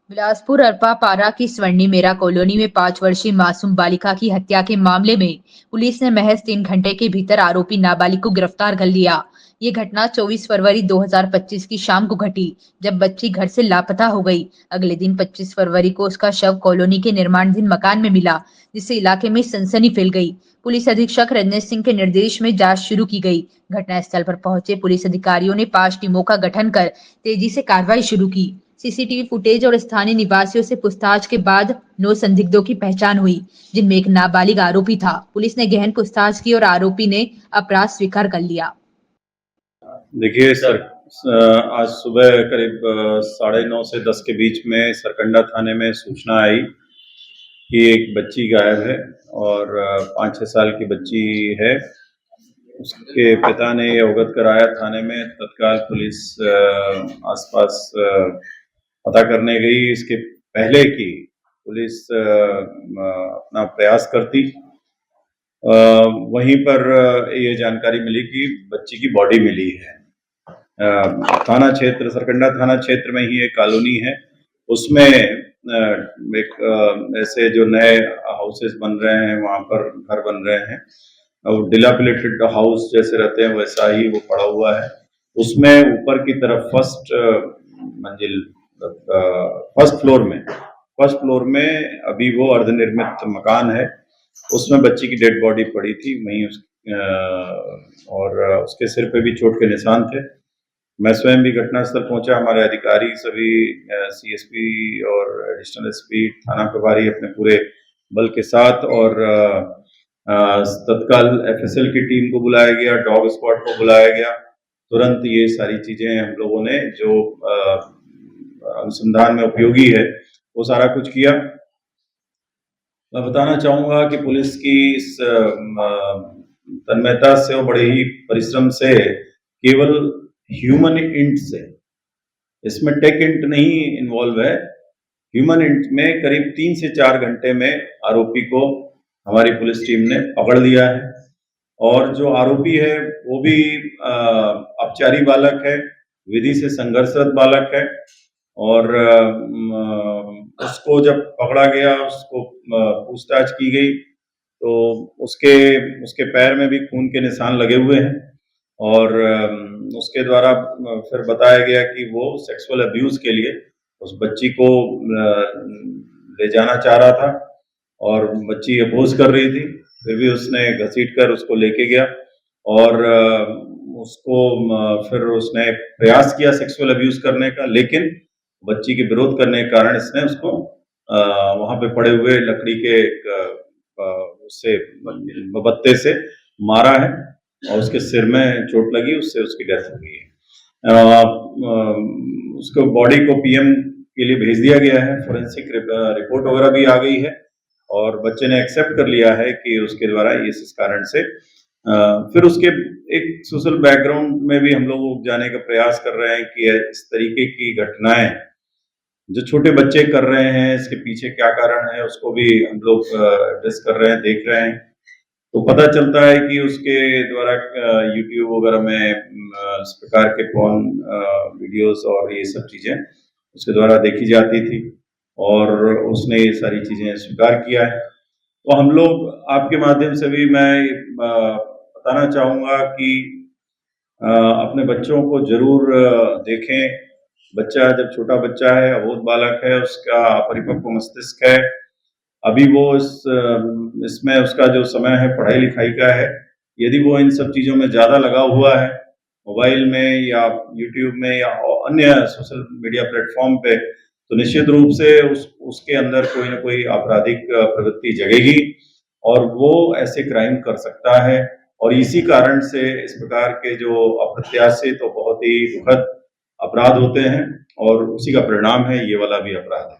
बिलासपुर अरपा पारा की स्वर्णी मेरा कॉलोनी में 5 वर्षीय मासूम बालिका की हत्या के मामले में पुलिस ने महज 3 घंटे के भीतर आरोपी नाबालिग को गिरफ्तार कर लिया। ये घटना 24 फरवरी 2025 की शाम को घटी, जब बच्ची घर से लापता हो गई। अगले दिन 25 फरवरी को उसका शव कॉलोनी के निर्माणाधीन मकान में मिला, जिससे इलाके में सनसनी फैल गई। पुलिस अधीक्षक रजनेश सिंह के निर्देश में जांच शुरू की गई। घटनास्थल पर पहुंचे पुलिस अधिकारियों ने 5 टीमों का गठन कर तेजी से कार्रवाई शुरू की। सीसीटीवी फुटेज और स्थानीय निवासियों से पूछताछ के बाद 9 संदिग्धों की पहचान हुई, जिनमें एक नाबालिग आरोपी था। पुलिस ने गहन पूछताछ की और आरोपी ने अपराध स्वीकार कर लिया। देखिए सर, आज सुबह करीब 9:30 से 10 के बीच में सरकंडा थाने में सूचना आई कि एक बच्ची गायब है और 5-6 साल की बच्ची है। उसके पिता ने ये अवगत कराया थाने में। तत्काल पुलिस आसपास पता करने गई। इसके पहले की पुलिस अपना प्रयास करती, वहीं पर ये जानकारी मिली कि बच्ची की बॉडी मिली है। थाना क्षेत्र सरकंडा थाना क्षेत्र में ही एक कॉलोनी है, उसमें एक ऐसे जो नए हाउसेस बन रहे हैं, वहां पर घर बन रहे हैं और डिलापिलेटेड हाउस जैसे रहते हैं वैसा ही वो पड़ा हुआ है। उसमें ऊपर की तरफ मंजिल फर्स्ट फ्लोर में अभी वो अर्धनिर्मित मकान है, उसमें बच्ची की डेड बॉडी पड़ी थी वहीं और उसके सिर पे भी चोट के निशान थे। मैं स्वयं भी घटनास्थल पहुंचा। हमारे अधिकारी सभी सीएसपी और एडिशनल एसपी थाना प्रभारी अपने पूरे बल के साथ और तत्काल एफएसएल की टीम को बुलाया गया, डॉग स्क्वाड को बुलाया गया। तुरंत ये सारी चीजें हम लोगों ने जो अनुसंधान में उपयोगी है वो सारा कुछ किया। मैं बताना चाहूंगा कि पुलिस की इस तन्मयता से और बड़े ही परिश्रम से केवल ह्यूमन इंट से, इसमें टेक इंट नहीं इन्वॉल्व है, ह्यूमन इंट में करीब 3 से 4 घंटे में आरोपी को हमारी पुलिस टीम ने पकड़ लिया है। और जो आरोपी है वो भी अपचारी बालक है, विधि से संघर्षरत बालक है और उसको जब पकड़ा गया, उसको पूछताछ की गई तो उसके पैर में भी खून के निशान लगे हुए हैं और उसके द्वारा फिर बताया गया कि वो सेक्सुअल अब्यूज के लिए उस बच्ची को ले जाना चाह रहा था और बच्ची अपोज कर रही थी, फिर भी उसने घसीट कर उसको लेके गया और उसको फिर उसने प्रयास किया सेक्सुअल अब्यूज करने का, लेकिन बच्ची के विरोध करने के कारण इसने उसको वहां पे पड़े हुए लकड़ी के उससे बत्ते से मारा है और उसके सिर में चोट लगी, उससे उसकी डेथ हो गई है। उसको बॉडी को पीएम के लिए भेज दिया गया है, फोरेंसिक रिपोर्ट वगैरह भी आ गई है और बच्चे ने एक्सेप्ट कर लिया है कि उसके द्वारा इस कारण से फिर उसके एक सोशल बैकग्राउंड में भी हम लोग जाने का प्रयास कर रहे हैं कि इस तरीके की घटनाएं जो छोटे बच्चे कर रहे हैं इसके पीछे क्या कारण है, उसको भी हम लोग एड्रेस कर रहे हैं, देख रहे हैं। तो पता चलता है कि उसके द्वारा यूट्यूब वगैरह में इस प्रकार के फोन वीडियोस और ये सब चीजें उसके द्वारा देखी जाती थी और उसने ये सारी चीजें स्वीकार किया है। तो हम लोग आपके माध्यम से भी मैं बताना चाहूंगा कि अपने बच्चों को जरूर देखें। बच्चा जब छोटा बच्चा है, अबोध बालक है, उसका अपरिपक्व मस्तिष्क है, अभी वो इसमें उसका जो समय है पढ़ाई लिखाई का है। यदि वो इन सब चीजों में ज्यादा लगा हुआ है, मोबाइल में या यूट्यूब में या अन्य सोशल मीडिया प्लेटफॉर्म पे, तो निश्चित रूप से उसके अंदर कोई ना कोई आपराधिक प्रवृत्ति जगेगी और वो ऐसे क्राइम कर सकता है। और इसी कारण से इस प्रकार के जो अप्रत्याशित तो बहुत ही दुखद अपराध होते हैं और उसी का परिणाम है ये वाला भी अपराध है।